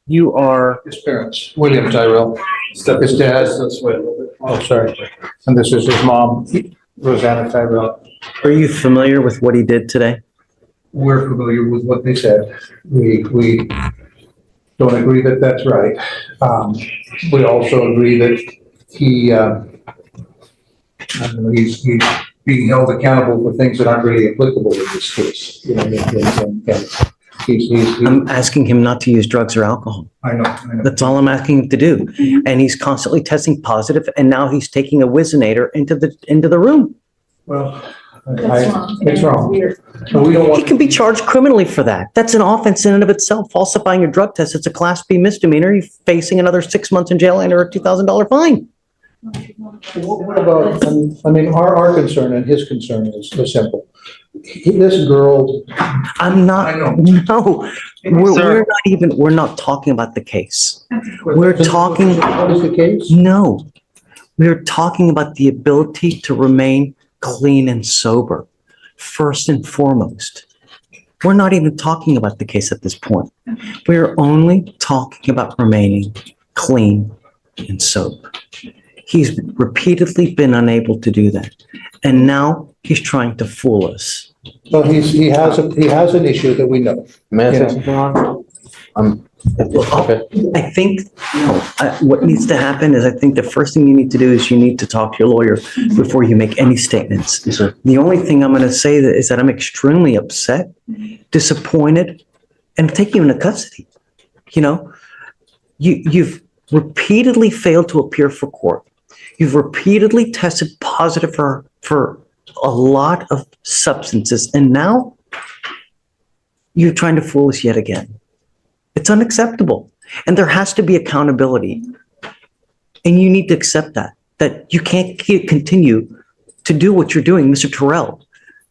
You are, His parents, William Tyrell. His dad, oh, sorry. And this is his mom, Rosanna Tyrell. are you familiar with what he did today? We're familiar with what they said. We don't agree that that's right. We also agree that he's being held accountable for things that aren't really applicable in this case. You know, and he's I'm asking him not to use drugs or alcohol. I know. That's all I'm asking him to do. And he's constantly testing positive, and now he's taking a Whizzinator into the room. Well, That's wrong. it's wrong. Weird. And we don't He want. can be charged criminally for that. That's an offense in and of itself. Falsifying a drug test, it's a Class B misdemeanor. You're facing another 6 months in jail and or a $2,000 fine. What about, I mean, our concern and his concern is simple. This girl, I'm not, I know. no, we're not talking about the case. We're talking, what is the case? no, we're talking about the ability to remain clean and sober, first and foremost. We're not even talking about the case at this point. We're only talking about remaining clean and sober. He's repeatedly been unable to do that. And now he's trying to fool us. Well, he has an issue that we know. May I You say know. something, Ron? Okay. I think what needs to happen is I think the first thing you need to do is you need to talk to your lawyer before you make any statements. Yes, sir. The only thing I'm going to say is that I'm extremely upset, disappointed, and taking you into custody. You know, you've repeatedly failed to appear for court. You've repeatedly tested positive for a lot of substances, and now you're trying to fool us yet again. It's unacceptable, and there has to be accountability, and you need to accept that you can't continue to do what you're doing, Mr. Terrell.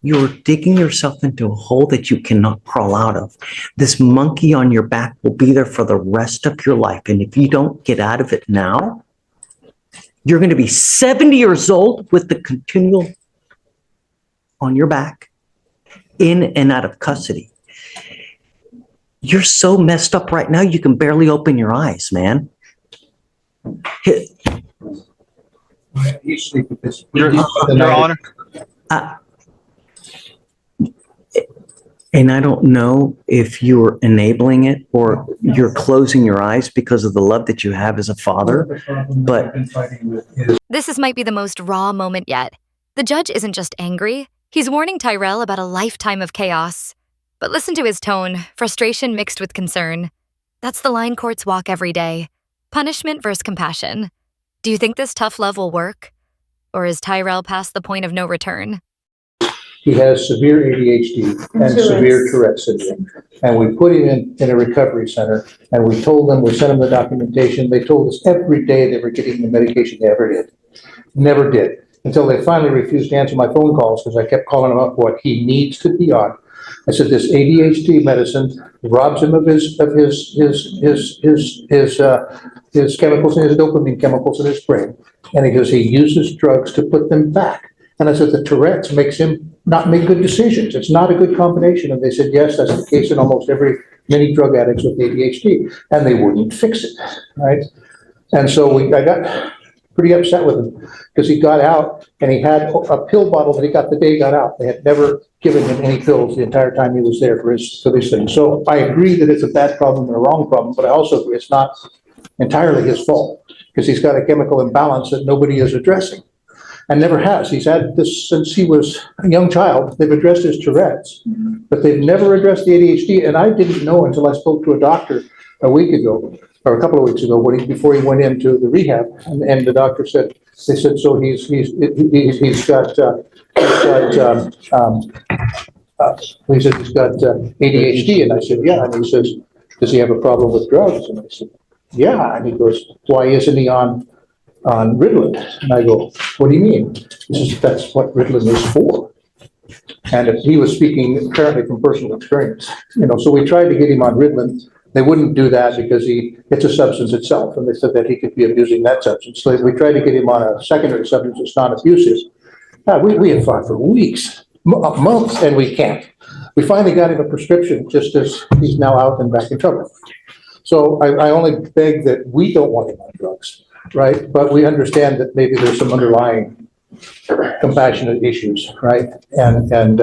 You're digging yourself into a hole that you cannot crawl out of. This monkey on your back will be there for the rest of your life, and if you don't get out of it now, you're going to be 70 years old with the continual on your back, in and out of custody. You're so messed up right now, you can barely open your eyes, man. Your Honor, And I don't know if you're enabling it or you're closing your eyes because of the love that you have as a father, but This might be the most raw moment yet. The judge isn't just angry, he's warning Tyrell about a lifetime of chaos. But listen to his tone, frustration mixed with concern. That's the line courts walk every day. Punishment versus compassion. Do you think this tough love will work? Or is Tyrell past the point of no return? He has severe ADHD and severe Tourette syndrome. And we put him in a recovery center, and we told them, we sent him the documentation. They told us every day they were getting the medication they ever did. Never did, until they finally refused to answer my phone calls because I kept calling him up what he needs to be on. I said, this ADHD medicine robs him of his chemicals and his dopamine chemicals in his brain. And he goes, he uses drugs to put them back. And I said, the Tourette's makes him not make good decisions. It's not a good combination. And they said, yes, that's the case in almost many drug addicts with ADHD. And they wouldn't fix it, right? And so I got pretty upset with him because he got out and he had a pill bottle that he got the day he got out. They had never given him any pills the entire time he was there for this thing. So I agree that it's a bad problem and a wrong problem, but I also agree it's not entirely his fault because he's got a chemical imbalance that nobody is addressing. And never has. He's had this since he was a young child. They've addressed his Tourette's, but they've never addressed the ADHD. And I didn't know until I spoke to a doctor a week ago, or a couple of weeks ago, before he went into the rehab. And the doctor said, they said, so he's got ADHD. And I said, yeah. And he says, does he have a problem with drugs? And I said, yeah. And he goes, why isn't he on Ritalin? And I go, what do you mean? He says, that's what Ritalin is for. And if he was speaking apparently from personal experience, so we tried to get him on Ritalin. They wouldn't do that because it's a substance itself. And they said that he could be abusing that substance. So we tried to get him on a secondary substance that's non-abusive. We had fought for weeks, months, and we can't. We finally got him a prescription just as he's now out and back in trouble. So I only beg that we don't want him on drugs, right? But we understand that maybe there's some underlying compassionate issues, right? I mean,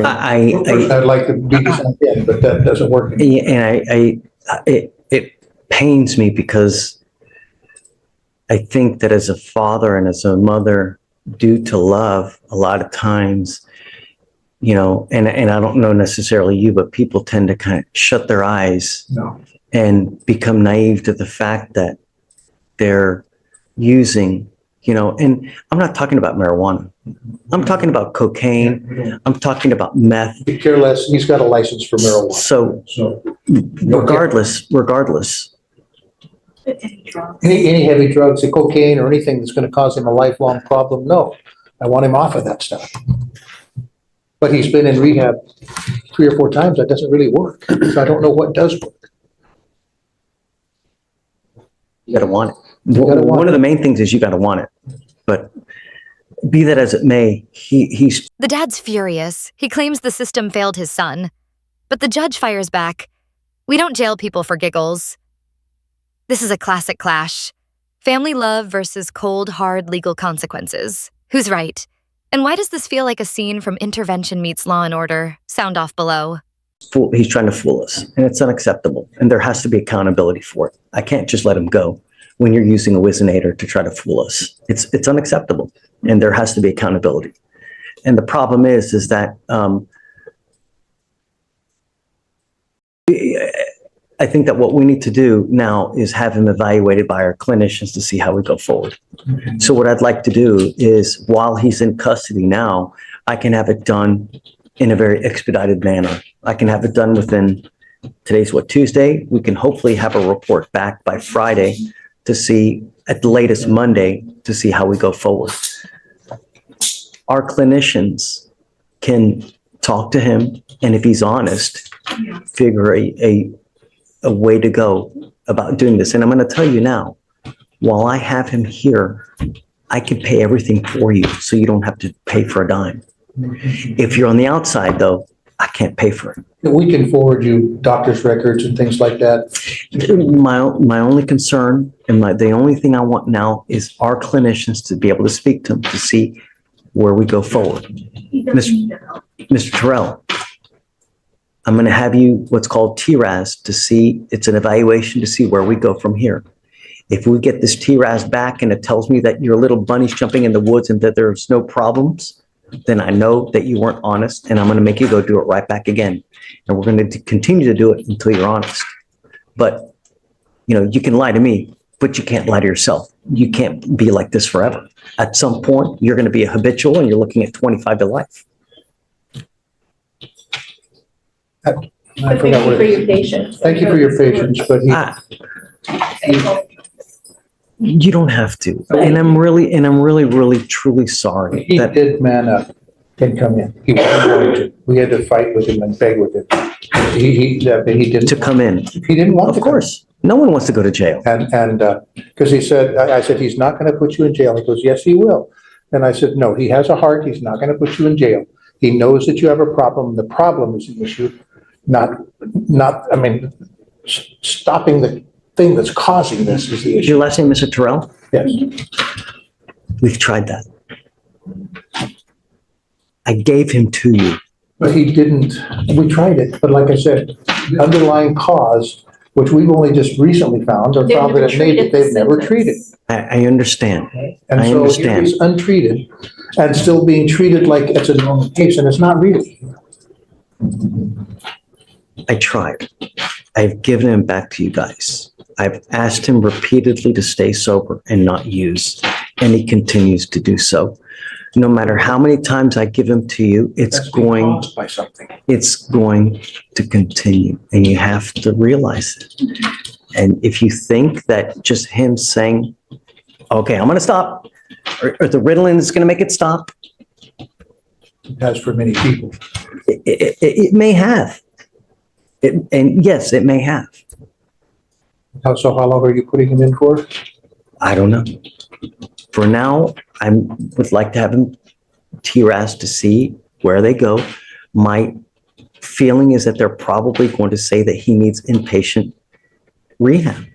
I'd like to be sent in, but that doesn't work. And it pains me because I think that as a father and as a mother, due to love, a lot of times, you know, and I don't know necessarily you, but people tend to kind of shut their eyes and become naive to the fact that they're using, you know, and I'm not talking about marijuana. I'm talking about cocaine. I'm talking about meth. Be careless. He's got a license for marijuana. So regardless, any heavy drugs, the cocaine or anything that's going to cause him a lifelong problem, no. I want him off of that stuff. But he's been in rehab 3 or 4 times. That doesn't really work. So I don't know what does work. you got to want it. One of the main things is you got to want it. But be that as it may, he's... The dad's furious. He claims the system failed his son. But the judge fires back. We don't jail people for giggles. This is a classic clash. Family love versus cold, hard legal consequences. Who's right? And why does this feel like a scene from Intervention Meets Law and Order? Sound off below. He's trying to fool us, and it's unacceptable. And there has to be accountability for it. I can't just let him go when you're using a Whizzinator to try to fool us. It's unacceptable, and there has to be accountability. And the problem is that I think that what we need to do now is have him evaluated by our clinicians to see how we go forward. Okay. So what I'd like to do is, while he's in custody now, I can have it done in a very expedited manner. I can have it done within, today's what, Tuesday? We can hopefully have a report back by Friday to see, at the latest Monday, to see how we go forward. Our clinicians can talk to him, and if he's honest, figure a way to go about doing this. And I'm going to tell you now, while I have him here, I can pay everything for you, so you don't have to pay for a dime. If you're on the outside, though, I can't pay for it. We can forward you doctor's records and things like that. My only concern and the only thing I want now is our clinicians to be able to speak to him to see where we go forward. Mr. Terrell, I'm going to have you what's called TRAS to see, it's an evaluation to see where we go from here. If we get this TRAS back and it tells me that your little bunny's jumping in the woods and that there's no problems, then I know that you weren't honest, and I'm going to make you go do it right back again. And we're going to continue to do it until you're honest. But, you know, you can lie to me, but you can't lie to yourself. You can't be like this forever. At some point, you're going to be a habitual and you're looking at 25 to life. Thank you for your patience. Thank you for your patience, but you don't have to. And I'm really, truly sorry. He did man up and come in. He wasn't going to. We had to fight with him and beg with him. He didn't. To come in. He didn't want to. Of course. No one wants to go to jail. And because he said, I said, he's not going to put you in jail. He goes, yes, he will. And I said, no, he has a heart. He's not going to put you in jail. He knows that you have a problem. The problem is the issue. Stopping the thing that's causing this is the issue. Your last name, Mr. Terrell? Yes. We've tried that. I gave him to you. But he didn't, we tried it, but like I said, the underlying cause, which we've only just recently found, or found that it made, they've never treated. I understand. And I so understand. he's untreated and still being treated like it's a normal case, and it's not really. I tried. I've given him back to you guys. I've asked him repeatedly to stay sober and not use, and he continues to do so. No matter how many times I give him to you, it's going to continue, and you have to realize it. And if you think that just him saying, okay, I'm going to stop, or the Ritalin is going to make it stop. It has for many people. It may have. And yes, it may have. So how long are you putting him in for? I don't know. For now, I would like to have him TRAS to see where they go. My feeling is that they're probably going to say that he needs inpatient rehab,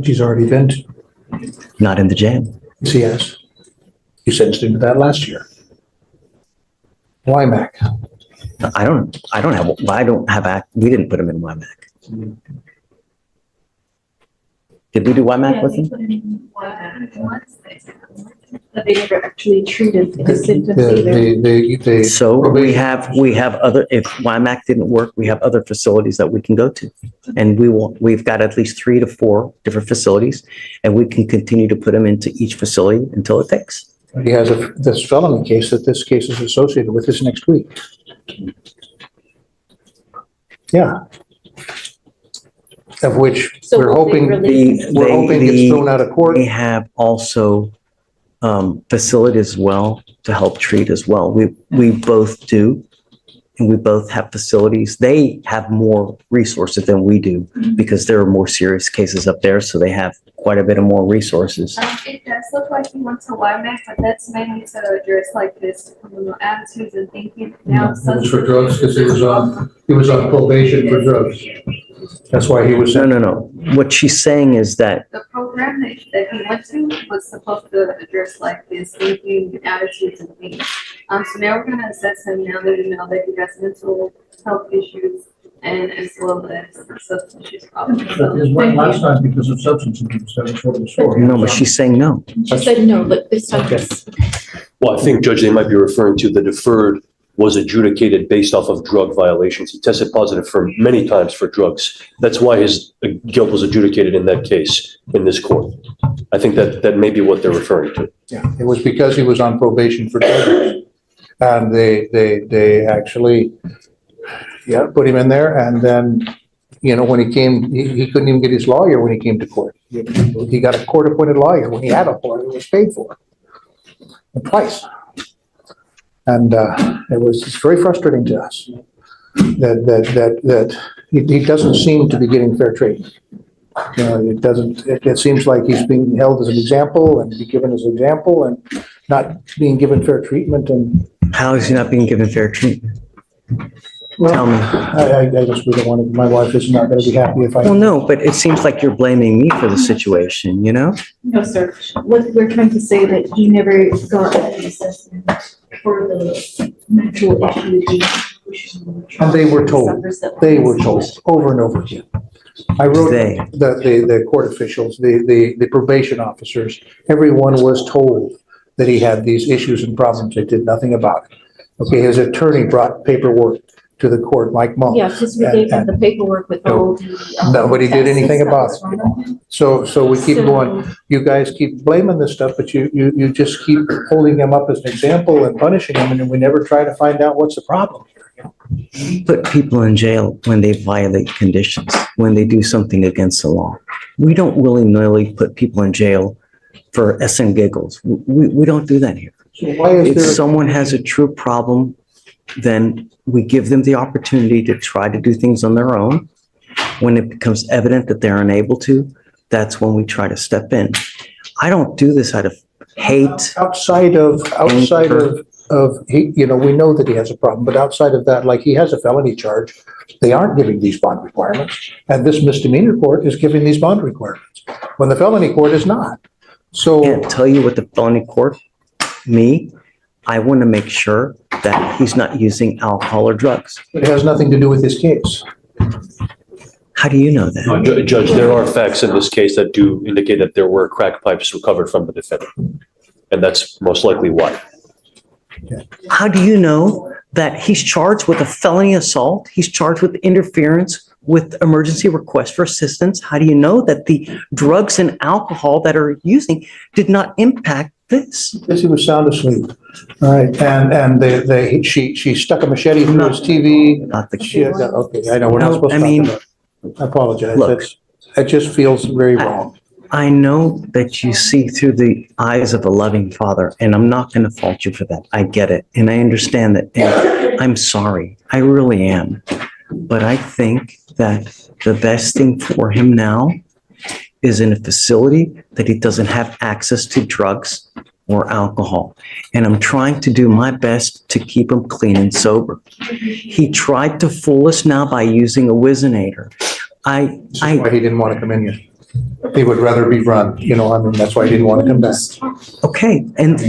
He's already been to. not in the jail. Yes. You sentenced him to that last year. WIMAC. We didn't put him in WIMAC. Did we do WIMAC with him? But they never actually treated the symptoms either. The So we have other, if WIMAC didn't work, we have other facilities that we can go to. And we've got at least 3 to 4 different facilities, and we can continue to put them into each facility until it takes. He has this felony case that this case is associated with this next week. Yeah. Of which So we're will they hoping, release we're hoping gets thrown out of court. We have also facilities as well to help treat as well. We both do, and we both have facilities. They have more resources than we do because there are more serious cases up there, so they have quite a bit of more resources. It does look like he went to WIMAC, but that's mainly to address like this criminal attitudes and thinking. Now, It was for drugs because he was on probation for drugs. That's why he was. No. What she's saying is that the program that he went to was supposed to address like this thinking, attitudes, and things. So now we're gonna assess him now that we know that he has mental health issues and as well as substance use problems. It went last time because of substance abuse. That was what the story. no, but she's saying no. She said no, but this time. Okay. Well, I think, Judge, they might be referring to the deferred was adjudicated based off of drug violations. He tested positive for many times for drugs. That's why his guilt was adjudicated in that case in this court. I think that may be what they're referring to. Yeah, it was because he was on probation for drugs. And they actually, put him in there. And then, when he came, he couldn't even get his lawyer when he came to court. He got a court-appointed lawyer when he had a lawyer. It was paid for. Twice. And it's very frustrating to us that he doesn't seem to be getting fair treatment. It seems like he's being held as an example and be given as an example and not being given fair treatment. And How is he not being given fair treatment? well, Tell me. I just really wanted, my wife is not going to be happy if I. Well, no, but it seems like you're blaming me for the situation, No, sir. What we're trying to say that he never got an assessment for the mental issues. And they were told over and over again. I wrote They. the court officials, the probation officers, everyone was told that he had these issues and problems. They did nothing about it. Okay, his attorney brought paperwork to the court, Mike Monk. Yeah, because we gave him the paperwork with all the. Nobody did anything about it. it. So we keep going, you guys keep blaming this stuff, but you just keep holding him up as an example and punishing him, and then we never try to find out what's the problem here. Put people in jail when they violate conditions, when they do something against the law. We don't willy-nilly put people in jail for S and giggles. We don't do that here. So why is If there? someone has a true problem, then we give them the opportunity to try to do things on their own. When it becomes evident that they're unable to, that's when we try to step in. I don't do this out of hate. Outside of he, we know that he has a problem, but outside of that, like he has a felony charge, they aren't giving these bond requirements. And this misdemeanor court is giving these bond requirements when the felony court is not. So. I can't tell you what the felony court, I want to make sure that he's not using alcohol or drugs. It has nothing to do with this case. How do you know that? Judge, there are facts in this case that do indicate that there were crack pipes recovered from the defendant. And that's most likely why. How do you know that he's charged with a felony assault? He's charged with interference with emergency request for assistance. How do you know that the drugs and alcohol that are using did not impact this? Because he was sound asleep. All right, and she stuck a machete through his TV. Not the Okay, I know, we're not No, supposed to I talk mean, about it. I apologize. look. It just feels very wrong. I know that you see through the eyes of a loving father, and I'm not going to fault you for that. I get it. And I understand that. And I'm sorry. I really am. But I think that the best thing for him now is in a facility that he doesn't have access to drugs or alcohol. And I'm trying to do my best to keep him clean and sober. He tried to fool us now by using a Whizzinator. That's why he didn't want to come in here. He would rather be run, that's why he didn't want to come back. Okay, and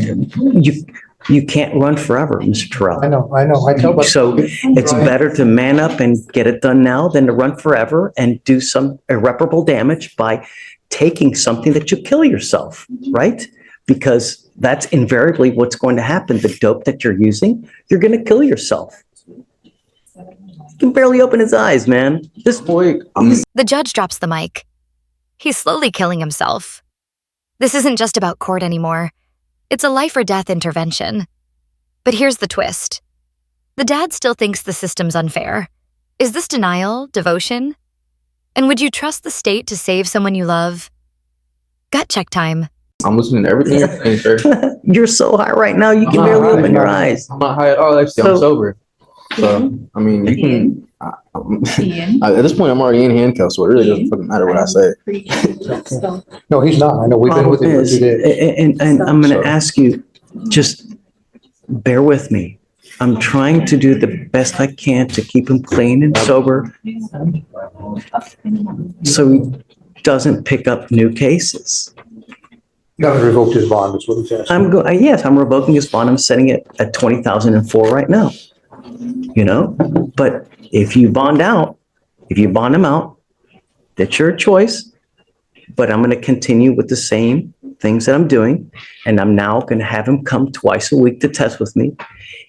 you can't run forever, Mr. Terrell. I know, I tell, but. So it's better to man up and get it done now than to run forever and do some irreparable damage by taking something that you kill yourself, right? Because that's invariably what's going to happen. The dope that you're using, you're going to kill yourself. He can barely open his eyes, man. This boy, The judge drops the mic. He's slowly killing himself. This isn't just about court anymore. It's a life or death intervention. But here's the twist. The dad still thinks the system's unfair. Is this denial, devotion? And would you trust the state to save someone you love? Gut check time. I'm listening to everything you're saying, sir. you're so high right now, you can I'm not barely high. open your eyes. I'm not high at all, actually. I'm sober. So, I mean, you can. At this point, I'm already in handcuffs, so it really doesn't fucking matter what I say. No, he's not. I know, we've been with him for 2 days. And I'm going to ask you, just bear with me. I'm trying to do the best I can to keep him clean and sober so he doesn't pick up new cases. You haven't revoked his bond, is what he's asking. Yes, I'm revoking his bond. I'm setting it at 20,004 right now. But if you bond him out, that's your choice. But I'm going to continue with the same things that I'm doing. And I'm now going to have him come twice a week to test with me.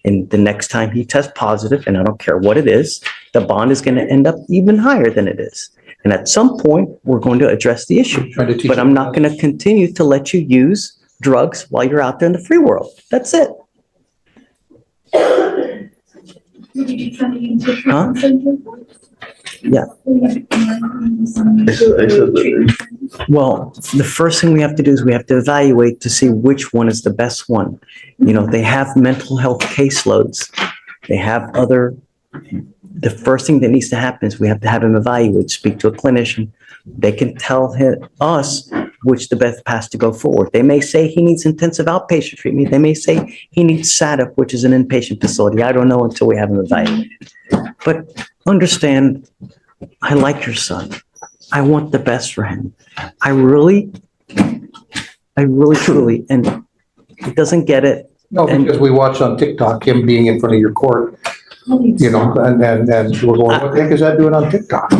And the next time he tests positive, and I don't care what it is, the bond is going to end up even higher than it is. And at some point, we're going to address the issue. But I'm not going to continue to let you use drugs while you're out there in the free world. That's it. Huh? Yeah. Well, the first thing we have to do is we have to evaluate to see which one is the best one. They have mental health caseloads. They have the first thing that needs to happen is we have to have him evaluated, speak to a clinician. They can tell us which the best path to go forward. They may say he needs intensive outpatient treatment. They may say he needs SATF, which is an inpatient facility. I don't know until we have him evaluated. But understand, I like your son. I want the best for him. I really, truly, and he doesn't get it. No, because we watched on TikTok him being in front of your court, and we're going, what the heck is that doing on TikTok,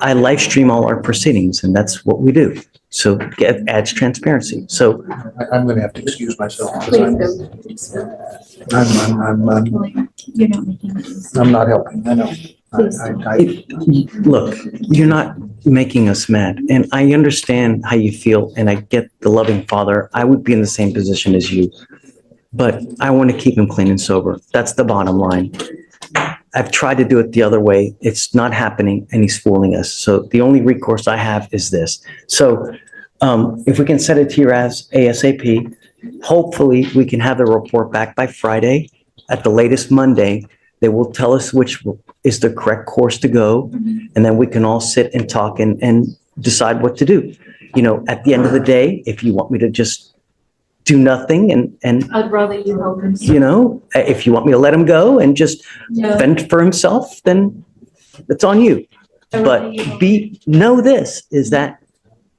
I live stream all our proceedings, and that's what we do. So it adds transparency. So I'm going to have to excuse myself. Please go. You're not making it. I'm not helping, I know. Look, you're not making us mad, and I understand how you feel, and I get the loving father. I would be in the same position as you, but I want to keep him clean and sober. That's the bottom line. I've tried to do it the other way. It's not happening, and he's fooling us. So the only recourse I have is this. So if we can set it here as ASAP, hopefully we can have the report back by Friday, at the latest Monday. They will tell us which is the correct course to go, and then we can all sit and talk and decide what to do. At the end of the day, if you want me to just do nothing and I'd rather you help him. if you want me to let him go and just fend for himself, then it's on you. But know this is that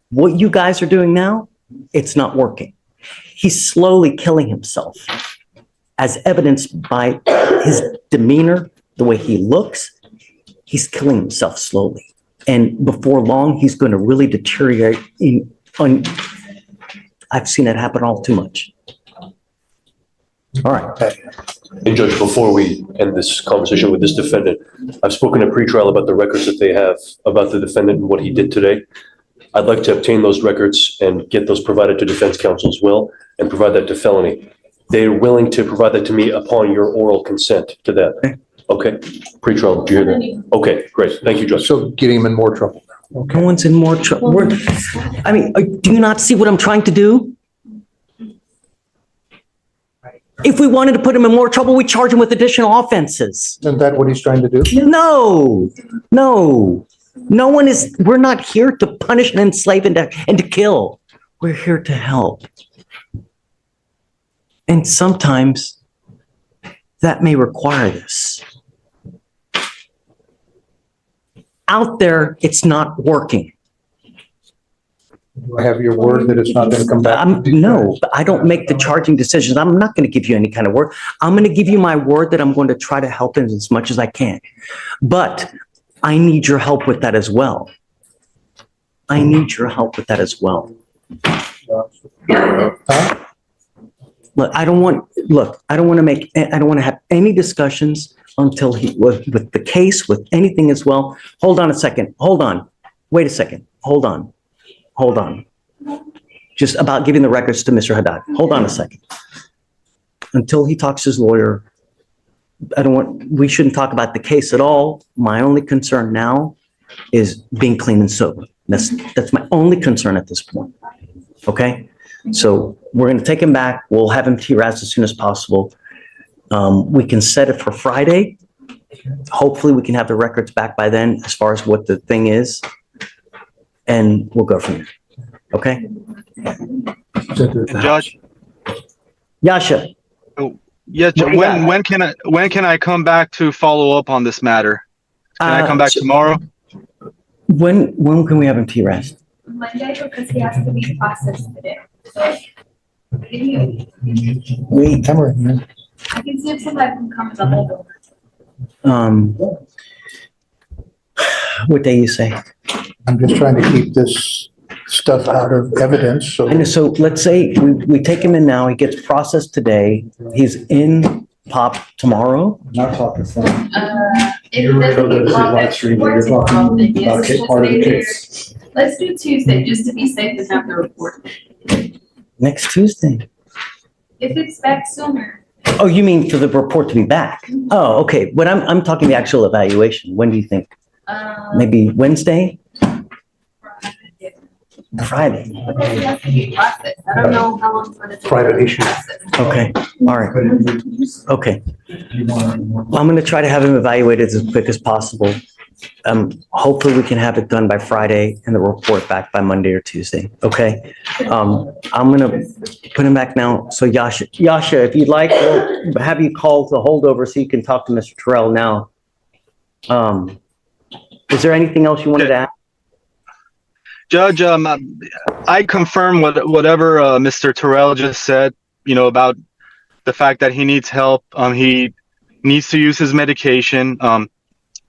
what you guys are doing now, it's not working. He's slowly killing himself, as evidenced by his demeanor, the way he looks. He's killing himself slowly. And before long, he's going to really deteriorate. I've seen it happen all too much. All right. And Judge, before we end this conversation with this defendant, I've spoken at pretrial about the records that they have about the defendant and what he did today. I'd like to obtain those records and get those provided to defense counsel as well, and provide that to felony. They're willing to provide that to me upon your oral consent to that. Okay. Pretrial, do you hear that? Okay, great. Thank you, Judge. So getting him in more trouble. No one's in more trouble. Do you not see what I'm trying to do? If we wanted to put him in more trouble, we charge him with additional offenses. Isn't that what he's trying to do? No. We're not here to punish and enslave and to kill. We're here to help. And sometimes that may require this. Out there, it's not working. Do I have your word that it's not going to come back? No, I don't make the charging decisions. I'm not going to give you any kind of word. I'm going to give you my word that I'm going to try to help him as much as I can. But I need your help with that as well. I need your help with that as well. Look, I don't want to have any discussions until with the case, with anything as well. Hold on a second. Hold on. Wait a second. Hold on. Just about giving the records to Mr. Haddad. Hold on a second. Until he talks to his lawyer, we shouldn't talk about the case at all. My only concern now is being clean and sober. That's my only concern at this point. Okay? So we're going to take him back. We'll have him TRAS as soon as possible. We can set it for Friday. Hopefully we can have the records back by then as far as what the thing is. And we'll go from there. Okay? And Judge, Yasha, yeah, when can I come back to follow up on this matter? Can I come back tomorrow? when can we have him TRAS? Monday, because he has to be processed today. So, Wait, come on. I can see if somebody can come to the holdover. What day you say? I'm just trying to keep this stuff out of evidence, so. And so let's say we take him in now, he gets processed today, he's in POP tomorrow. Not talking from. If it doesn't get brought back to court tomorrow, then yes, Okay, we'll part of the stay there. case. Let's do Tuesday, just to be safe and have the report. Next Tuesday. If it's back sooner, Oh, you mean for the report to be back? Oh, okay, but I'm talking the actual evaluation. When do you think? Maybe Wednesday? Friday? because it has to be processed. I don't know how long it's gonna take. Private issue. Okay, all right, okay. Well, I'm gonna try to have him evaluated as quick as possible. Hopefully we can have it done by Friday and the report back by Monday or Tuesday, okay? I'm gonna put him back now. So Yasha, if you'd like, we'll have you call the holdover so you can talk to Mr. Terrell now. Is there anything else you wanted to add? Judge, I confirm whatever Mr. Terrell just said, about the fact that he needs help. He needs to use his medication.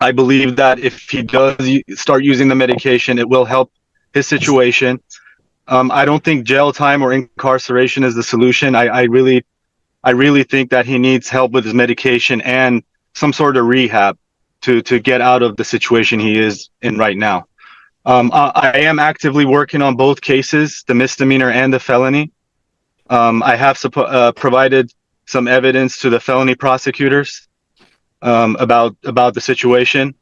I believe that if he does start using the medication, it will help his situation. I don't think jail time or incarceration is the solution. I really think that he needs help with his medication and some sort of rehab to get out of the situation he is in right now. I am actively working on both cases, the misdemeanor and the felony. I have provided some evidence to the felony prosecutors about the situation,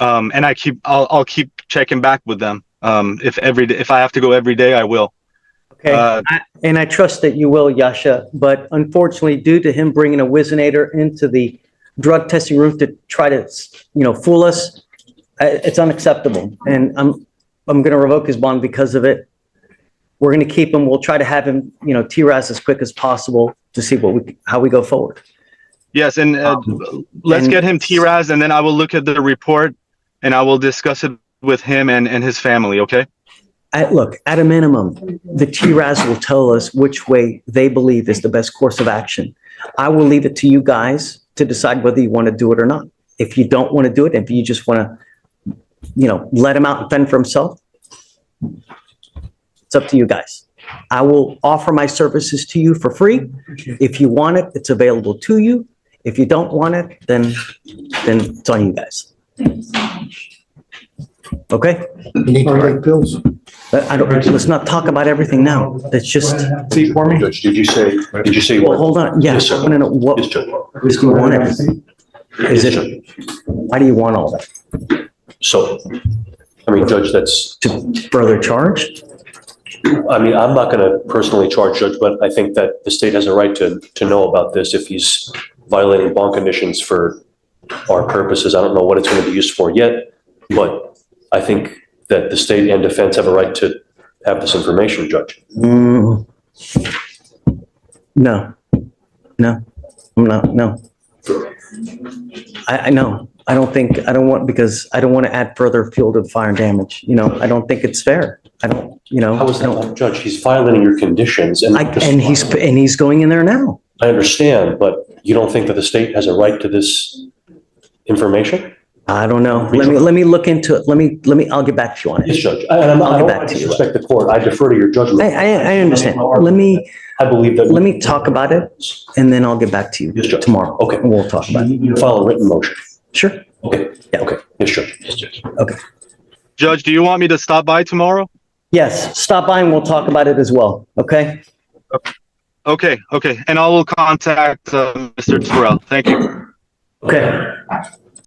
and I'll keep checking back with them. If I have to go every day, I will. Okay, and I trust that you will, Yasha, but unfortunately, due to him bringing a Whizzinator into the drug testing room to try to, fool us, it's unacceptable. And I'm going to revoke his bond because of it. We're going to keep him. We'll try to have him, TRAS as quick as possible to see how we go forward. Yes, and let's get him TRAS, and then I will look at the report and I will discuss it with him and his family, okay? Look, at a minimum, the TRAS will tell us which way they believe is the best course of action. I will leave it to you guys to decide whether you want to do it or not. If you don't want to do it, if you just want to, let him out and fend for himself, it's up to you guys. I will offer my services to you for free. If you want it, it's available to you. If you don't want it, then it's on you guys. Thank you so much. Okay? You need to take pills. Let's not talk about everything now. That's just, See for me? Judge, did you say well, what? hold on. Yeah, Yes, I sir. want to know what, Yes, Judge. do you want everything? Is it, why do you want all that? So, Judge, that's, To further charge? I'm not going to personally charge Judge, but I think that the state has a right to know about this if he's violating bond conditions for our purposes. I don't know what it's going to be used for yet, but I think that the state and defense have a right to have this information, Judge. No, no, I'm not, no. I know, I don't want, because I don't want to add further fuel to the fire and damage, you know, I don't think it's fair. I don't, you know. How is I that don't- not, Judge? He's violating your conditions and. And he's going in there now. I understand, but you don't think that the state has a right to this information? I don't know. Let me look into it. Let me, I'll get back to you on Yes, it. Judge. And I I'll get don't back want to to you. disrespect the court. I defer to your judgment. I understand. I believe that. Let me talk about it and then I'll get back to you Yes, Judge. tomorrow. Okay. And we'll talk about it. You file a written motion. Sure. Okay. Yeah. Okay. Yes, Judge. Yes, Judge. Judge, do you want me to stop by tomorrow? Yes, stop by and we'll talk about it as well. Okay? Okay, and I will contact Mr. Terrell. Thank you. Okay.